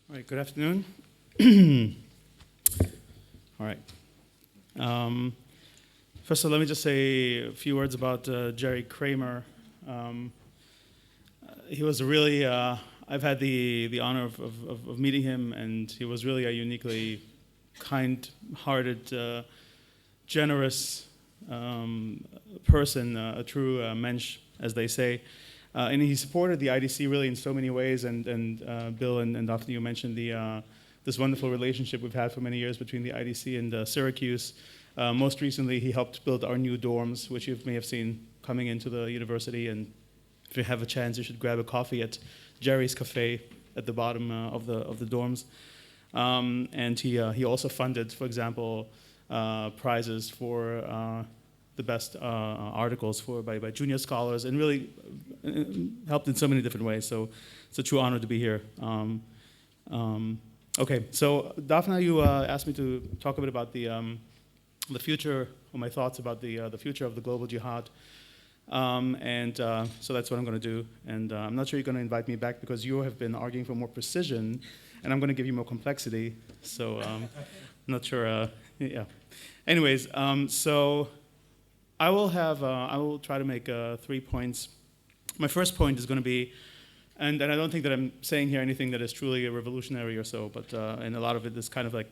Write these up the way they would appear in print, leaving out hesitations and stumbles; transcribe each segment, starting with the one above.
All right, good afternoon. All right. First of all, let me just say a few words about Jerry Kramer. He was really, I've had the honor of meeting him, and he was really a uniquely kind-hearted, generous person, a true mensch, as they say. And he supported the IDC really in so many ways, and Bill and Daphne, you mentioned this wonderful relationship we've had for many years between the IDC and Syracuse. Most recently, he helped build our new dorms, which you may have seen coming into the university, and if you have a chance, you should grab a coffee at Jerry's Cafe at the bottom of the dorms. And he also funded, for example, prizes for the best articles by junior scholars, and really helped in so many different ways. So it's a true honor to be here. Okay, so Daphne, you asked me to talk a bit about the future, or my thoughts about the future of the global jihad. So that's what I'm going to do. And I'm not sure you're going to invite me back because you have been arguing for more precision, and I'm going to give you more complexity. So I'm not sure. Yeah. Anyways, so I will try to make 3 points. My first point is going to be, and I don't think that I'm saying here anything that is truly revolutionary or so, but and a lot of it is kind of like,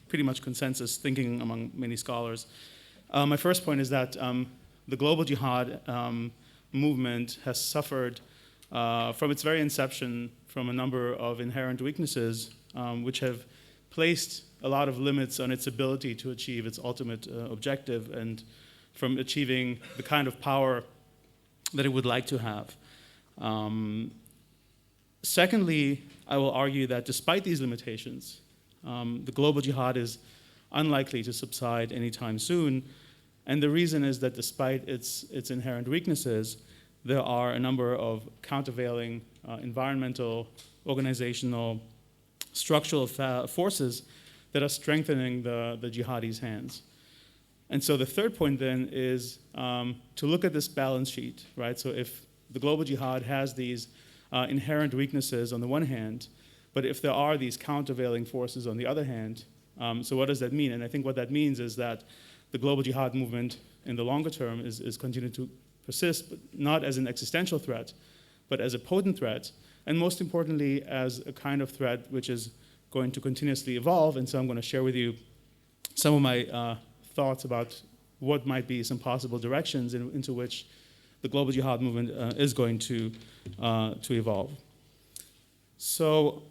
pretty much consensus thinking among many scholars. My first point is that the global jihad movement has suffered from its very inception from a number of inherent weaknesses, which have placed a lot of limits on its ability to achieve its ultimate objective, and from achieving the kind of power that it would like to have. Secondly, I will argue that despite these limitations, the global jihad is unlikely to subside anytime soon. And the reason is that despite its inherent weaknesses, there are a number of countervailing environmental, organizational, structural forces that are strengthening the jihadis' hands. And so the third point then is to look at this balance sheet, right? So if the global jihad has these inherent weaknesses on the one hand, but if there are these countervailing forces on the other hand, so what does that mean? And I think what that means is that the global jihad movement in the longer term is continuing to persist, but not as an existential threat, but as a potent threat, and most importantly, as a kind of threat which is going to continuously evolve. And so I'm going to share with you some of my thoughts about what might be some possible directions into which the global jihad movement is going to evolve. So,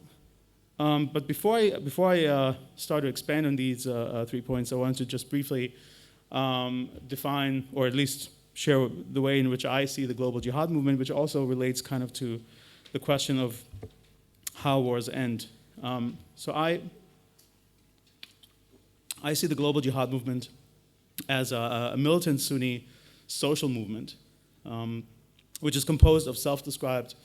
but before I start to expand on these 3 points, I want to just briefly define, or at least share the way in which I see the global jihad movement, which also relates kind of to the question of how wars end. So I see the global jihad movement as a militant Sunni social movement, which is composed of self-described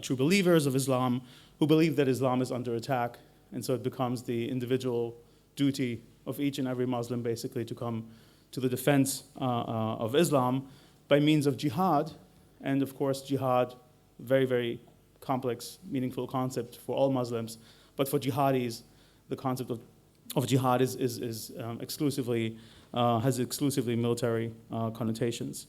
true believers of Islam who believe that Islam is under attack, and so it becomes the individual duty of each and every Muslim basically to come to the defense of Islam by means of jihad. And of course, jihad, very, very complex, meaningful concept for all Muslims, but for jihadis, the concept of jihad is exclusively has exclusively military connotations.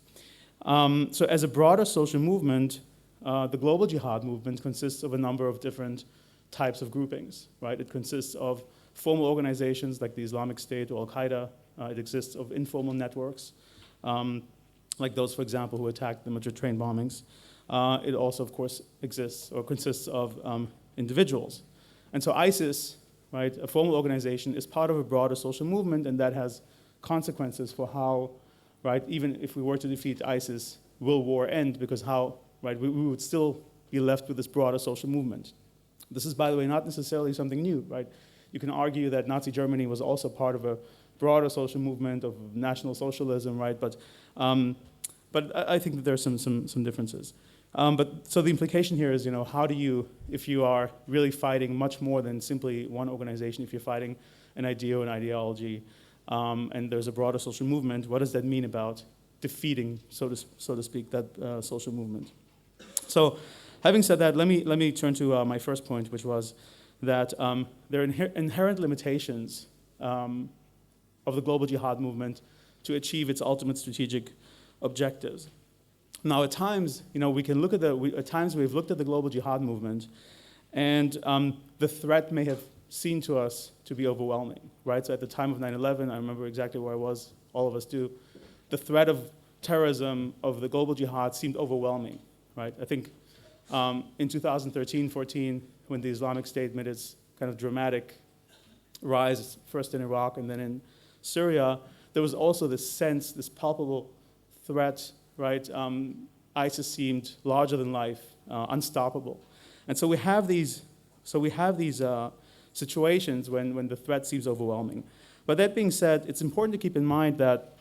So as a broader social movement, the global jihad movement consists of a number of different types of groupings, right? It consists of formal organizations like the Islamic State or Al-Qaeda. It exists of informal networks, like those, for example, who attacked the Madrid train bombings. It also, of course, exists or consists of individuals. And so ISIS, right, a formal organization, is part of a broader social movement, and that has consequences for how, right, even if we were to defeat ISIS, will war end? Because how, right, we would still be left with this broader social movement. This is, by the way, not necessarily something new, right? You can argue that Nazi Germany was also part of a broader social movement of National Socialism, right? But I think that there's some differences. So the implication here is, how do you, if you are really fighting much more than simply one organization, if you're fighting an idea or an ideology, and there's a broader social movement, what does that mean about defeating, so to speak, that social movement? So, having said that, let me turn to my first point, which was that there are inherent limitations of the global jihad movement to achieve its ultimate strategic objectives. Now, at times, we can look at at times we've looked at the global jihad movement, and the threat may have seemed to us to be overwhelming, right? So at the time of 9/11, I remember exactly where I was, all of us do. The threat of terrorism of the global jihad seemed overwhelming, right? I think in 2013-14, when the Islamic State made its kind of dramatic rise, first in Iraq and then in Syria, there was also this sense, this palpable threat, right? ISIS seemed larger than life, unstoppable. And so we have these situations when the threat seems overwhelming. But that being said, it's important to keep in mind that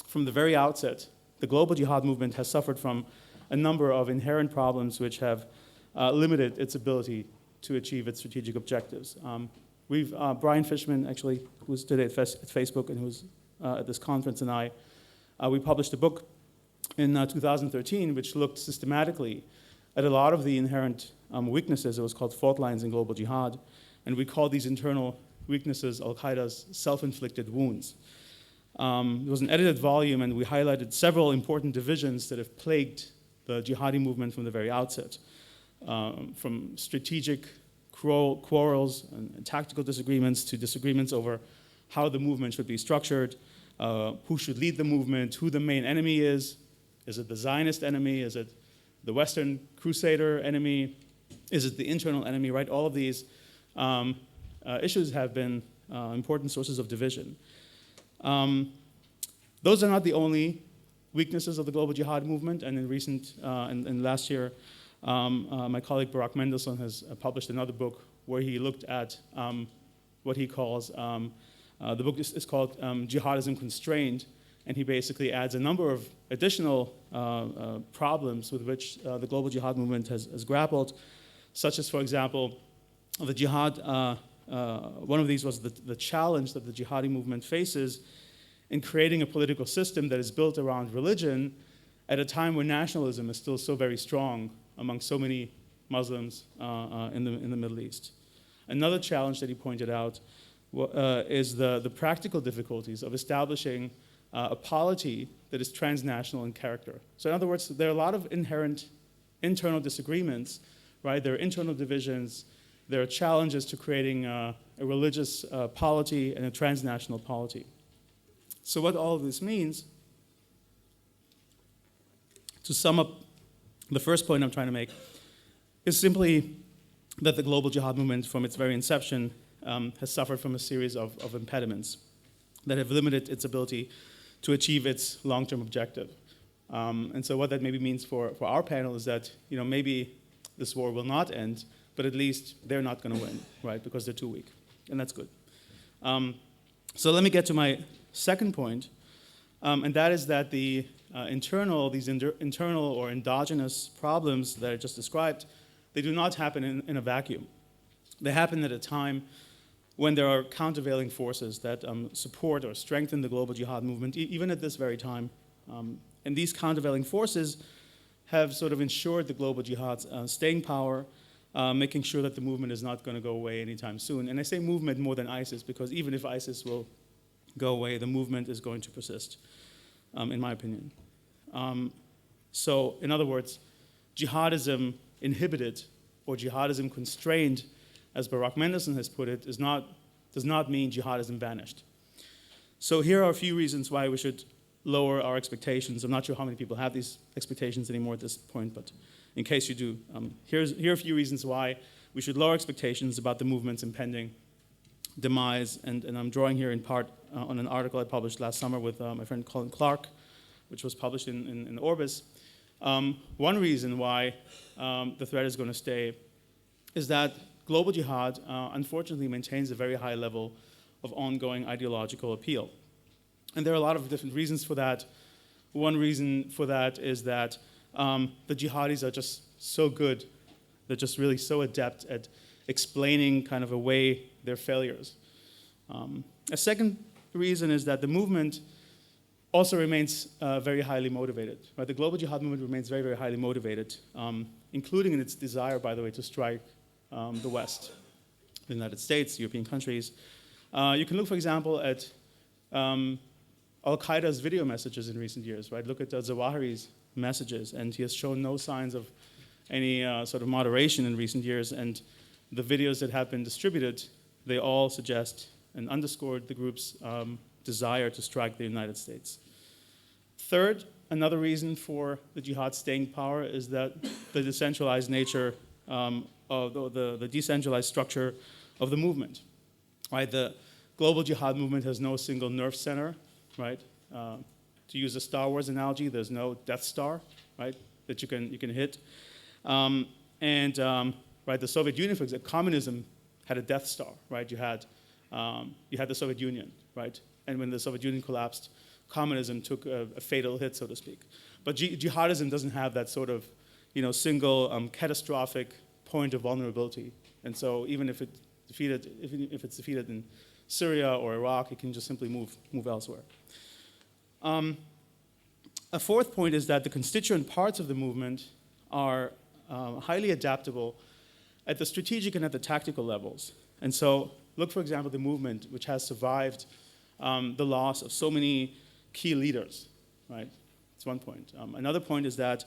from the very outset, the global jihad movement has suffered from a number of inherent problems which have limited its ability to achieve its strategic objectives. Brian Fishman, actually, who was today at Facebook and who was at this conference, and we published a book in 2013 which looked systematically at a lot of the inherent weaknesses. It was called Fault Lines in Global Jihad, and we called these internal weaknesses Al-Qaeda's self-inflicted wounds. It was an edited volume, and we highlighted several important divisions that have plagued the jihadi movement from the very outset, from strategic quarrels and tactical disagreements to disagreements over how the movement should be structured, who should lead the movement, who the main enemy is. Is it the Zionist enemy? Is it the Western Crusader enemy? Is it the internal enemy, right? All of these issues have been important sources of division. Those are not the only weaknesses of the global jihad movement, and in last year, my colleague Barak Mendelsohn has published another book where he looked at what he calls, the book is called Jihadism Constrained, and he basically adds a number of additional problems with which the global jihad movement has grappled, such as, for example, the jihad, one of these was the challenge that the jihadi movement faces in creating a political system that is built around religion at a time when nationalism is still so very strong among so many Muslims in the Middle East. Another challenge that he pointed out is the practical difficulties of establishing a polity that is transnational in character. So in other words, there are a lot of inherent internal disagreements, right? There are internal divisions. There are challenges to creating a religious polity and a transnational polity. So what all of this means, to sum up the first point I'm trying to make, is simply that the global jihad movement from its very inception has suffered from a series of impediments that have limited its ability to achieve its long-term objective. And so what that maybe means for our panel is that maybe this war will not end, but at least they're not going to win, right? Because they're too weak, and that's good. So let me get to my second point, and that is that these internal or endogenous problems that I just described, they do not happen in a vacuum. They happen at a time when there are countervailing forces that support or strengthen the global jihad movement, even at this very time. And these countervailing forces have sort of ensured the global jihad's staying power, making sure that the movement is not going to go away anytime soon. And I say movement more than ISIS, because even if ISIS will go away, the movement is going to persist, in my opinion. So, in other words, jihadism inhibited or jihadism constrained, as Barak Mendelsohn has put it, does not mean jihadism vanished. So here are a few reasons why we should lower our expectations. I'm not sure how many people have these expectations anymore at this point, but in case you do, here are a few reasons why we should lower expectations about the movement's impending demise. And I'm drawing here in part on an article I published last summer with my friend Colin Clark, which was published in Orbis. One reason why the threat is going to stay is that global jihad, unfortunately, maintains a very high level of ongoing ideological appeal. And there are a lot of different reasons for that. One reason for that is that the jihadis are just so good. They're just really so adept at explaining kind of away their failures. A second reason is that the movement also remains very highly motivated. Right? The global jihad movement remains very, very highly motivated, including in its desire, by the way, to strike the West. the United States, European countries. You can look, for example, at Al-Qaeda's video messages in recent years, right? Look at Zawahiri's messages, and he has shown no signs of any sort of moderation in recent years, and the videos that have been distributed, they all suggest and underscored the group's desire to strike the United States. Third, another reason for the jihad staying power is that the decentralized nature of the decentralized structure of the movement, right? The global jihad movement has no single nerve center, right? To use a Star Wars analogy, there's no Death Star, right, that you can hit. Right, the Soviet Union, for example, communism had a Death Star, right? You had the Soviet Union, right? And when the Soviet Union collapsed, communism took a fatal hit, so to speak. But jihadism doesn't have that sort of, single catastrophic point of vulnerability. And so even if it's defeated in Syria or Iraq, it can just simply move elsewhere. A fourth point is that the constituent parts of the movement are highly adaptable at the strategic and at the tactical levels. And so look, for example, the movement which has survived the loss of so many key leaders, right? That's one point. Another point is that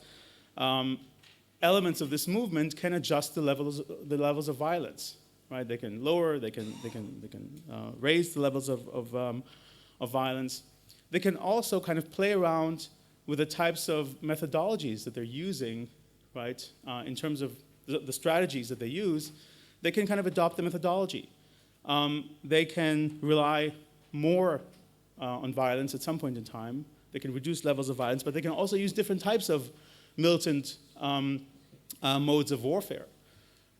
elements of this movement can adjust the levels of violence, right? They can lower, they can raise the levels of violence. They can also kind of play around with the types of methodologies that they're using, right? In terms of the strategies that they use, they can kind of adopt the methodology. They can rely more on violence at some point in time. They can reduce levels of violence, but they can also use different types of militant modes of warfare,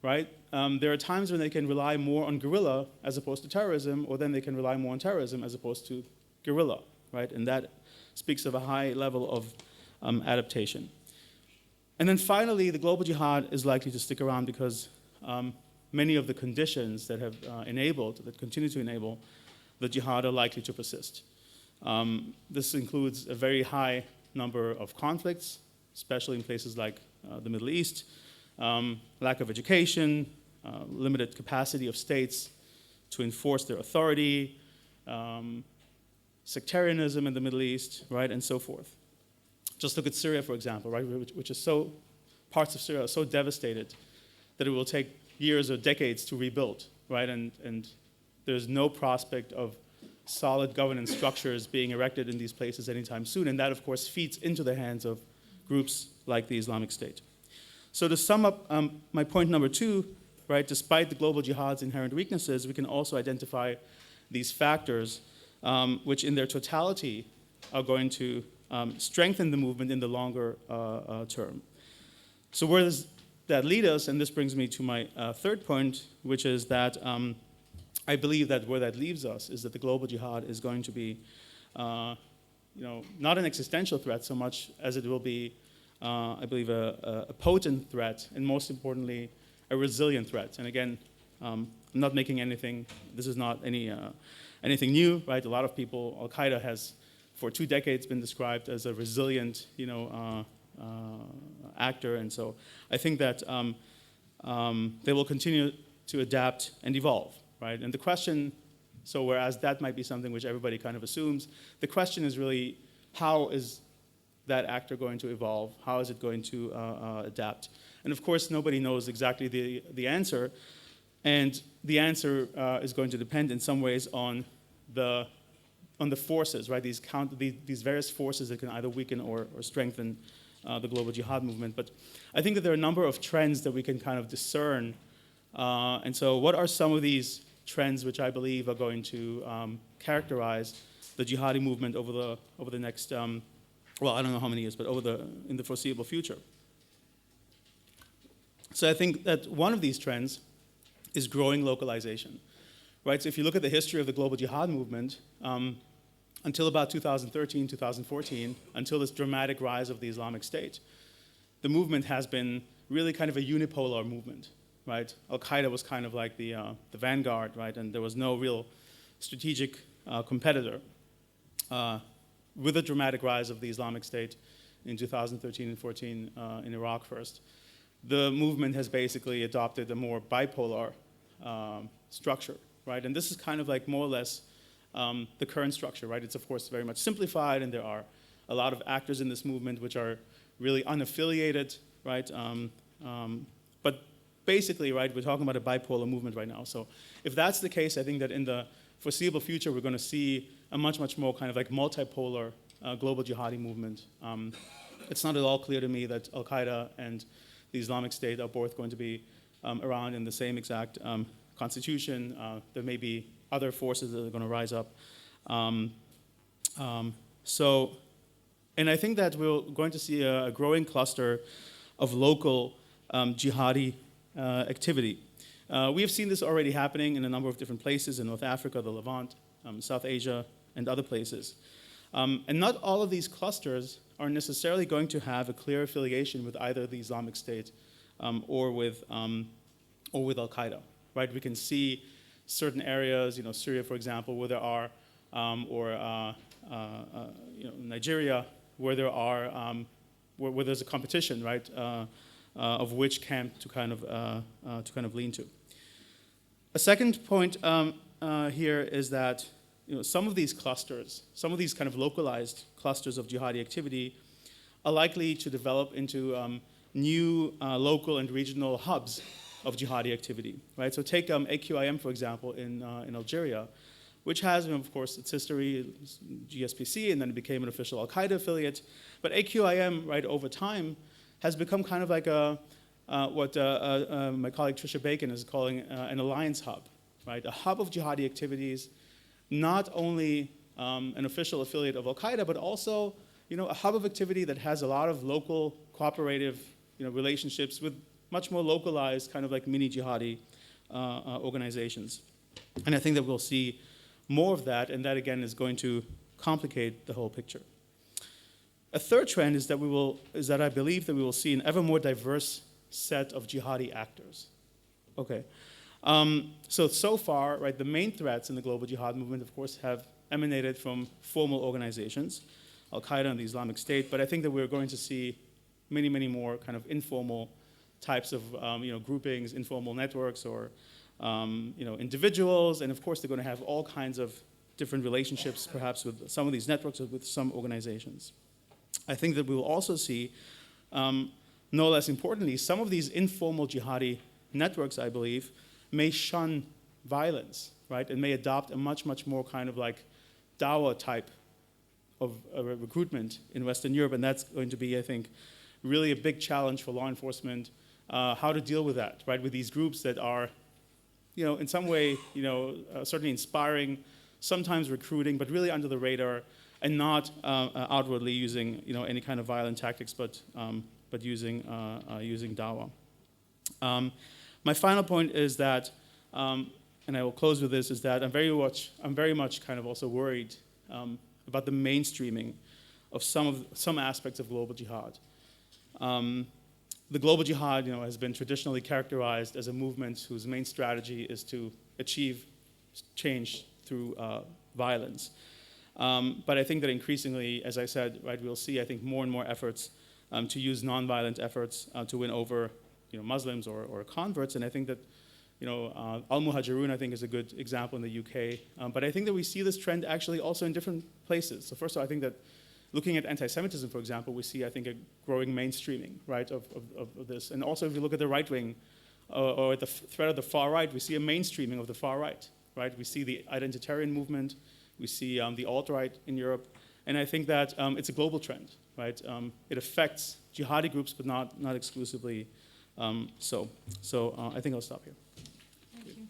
right? There are times when they can rely more on guerrilla as opposed to terrorism, or then they can rely more on terrorism as opposed to guerrilla, right? And that speaks of a high level of adaptation. And then finally, the global jihad is likely to stick around because many of the conditions that have that continue to enable the jihad are likely to persist. This includes a very high number of conflicts, especially in places like the Middle East, lack of education, limited capacity of states to enforce their authority, sectarianism in the Middle East, right, and so forth. Just look at Syria, for example, right, which is parts of Syria are so devastated that it will take years or decades to rebuild, right, and there's no prospect of solid governance structures being erected in these places anytime soon, and that, of course, feeds into the hands of groups like the Islamic State. So to sum up my point number 2, right, despite the global jihad's inherent weaknesses, we can also identify these factors which in their totality are going to strengthen the movement in the longer term. So where does that lead us? And this brings me to my third point, which is that I believe that where that leaves us is that the global jihad is going to be not an existential threat so much as it will be, I believe, a potent threat, and most importantly, a resilient threat. And again, I'm not making anything, this is not anything new, right? A lot of people, Al-Qaeda has for 2 decades been described as a resilient, actor, and so I think that they will continue to adapt and evolve, right? And the question, so whereas that might be something which everybody kind of assumes, the question is really, how is that actor going to evolve? How is it going to adapt? And of course, nobody knows exactly the answer, and the answer is going to depend in some ways on the forces, right? These various forces that can either weaken or strengthen the global jihad movement. But I think that there are a number of trends that we can kind of discern. And so what are some of these trends which I believe are going to characterize the jihadi movement over the next, well, I don't know how many years, but in the foreseeable future? So I think that one of these trends is growing localization, right? So if you look at the history of the global jihad movement, until about 2013, 2014, until this dramatic rise of the Islamic State, the movement has been really kind of a unipolar movement, right? Al-Qaeda was kind of like the vanguard, right? And there was no real strategic competitor. With the dramatic rise of the Islamic State in 2013 and 14 in Iraq first, the movement has basically adopted a more bipolar structure, right? And this is kind of like more or less the current structure, right? It's of course very much simplified, and there are a lot of actors in this movement which are really unaffiliated, right? But basically, right, we're talking about a bipolar movement right now. So if that's the case, I think that in the foreseeable future, we're going to see a much, much more kind of like multipolar global jihadi movement. It's not at all clear to me that Al-Qaeda and the Islamic State are both going to be around in the same exact constitution. There may be other forces that are going to rise up. And I think that we're going to see a growing cluster of local jihadi activity. We have seen this already happening in a number of different places in North Africa, the Levant, South Asia, and other places. And not all of these clusters are necessarily going to have a clear affiliation with either the Islamic State or with Al-Qaeda, right? We can see certain areas, Syria, for example, where there are, Nigeria, where there are, where there's a competition, right, of which camp to kind of lean to. A second point here is that some of these clusters, some of these kind of localized clusters of jihadi activity are likely to develop into new local and regional hubs of jihadi activity, right? So take AQIM, for example, in Algeria, which has, of course, its history, GSPC, and then it became an official Al-Qaeda affiliate. But AQIM, right, over time, has become kind of like what my colleague Tricia Bacon is calling an alliance hub, right? A hub of jihadi activities, not only an official affiliate of Al-Qaeda, but also, a hub of activity that has a lot of local cooperative, relationships with much more localized kind of like mini jihadi organizations. And I think that we'll see more of that, and that again is going to complicate the whole picture. A third trend is that I believe that we will see an ever more diverse set of jihadi actors. Okay. So far, right, the main threats in the global jihad movement, of course, have emanated from formal organizations, Al-Qaeda and the Islamic State, but I think that we're going to see many, many more kind of informal types of groupings, informal networks, or individuals, and of course they're going to have all kinds of different relationships, perhaps with some of these networks or with some organizations. I think that we will also see, no less importantly, some of these informal jihadi networks, I believe, may shun violence, right, and may adopt a much, much more kind of like dawah type of recruitment in Western Europe, and that's going to be, I think, really a big challenge for law enforcement, how to deal with that, right, with these groups that are, in some way, certainly inspiring, sometimes recruiting, but really under the radar, and not outwardly using, any kind of violent tactics, but using dawah. My final point is that, and I will close with this, is that I'm very much kind of also worried about the mainstreaming of some aspects of global jihad. The global jihad, has been traditionally characterized as a movement whose main strategy is to achieve change through violence. But I think that increasingly, as I said, right, we'll see, I think, more and more efforts to use nonviolent efforts to win over, Muslims or converts. And I think that, Al-Muhajirun, I think, is a good example in the UK. But I think that we see this trend actually also in different places. So first of all, I think that looking at anti-Semitism, for example, we see, I think, a growing mainstreaming, right, of this. And also, if you look at the right wing or at the threat of the far right, we see a mainstreaming of the far right, right? We see the identitarian movement. We see the alt-right in Europe. And I think that it's a global trend, right? It affects jihadi groups, but not exclusively so. So I think I'll stop here. Thank you.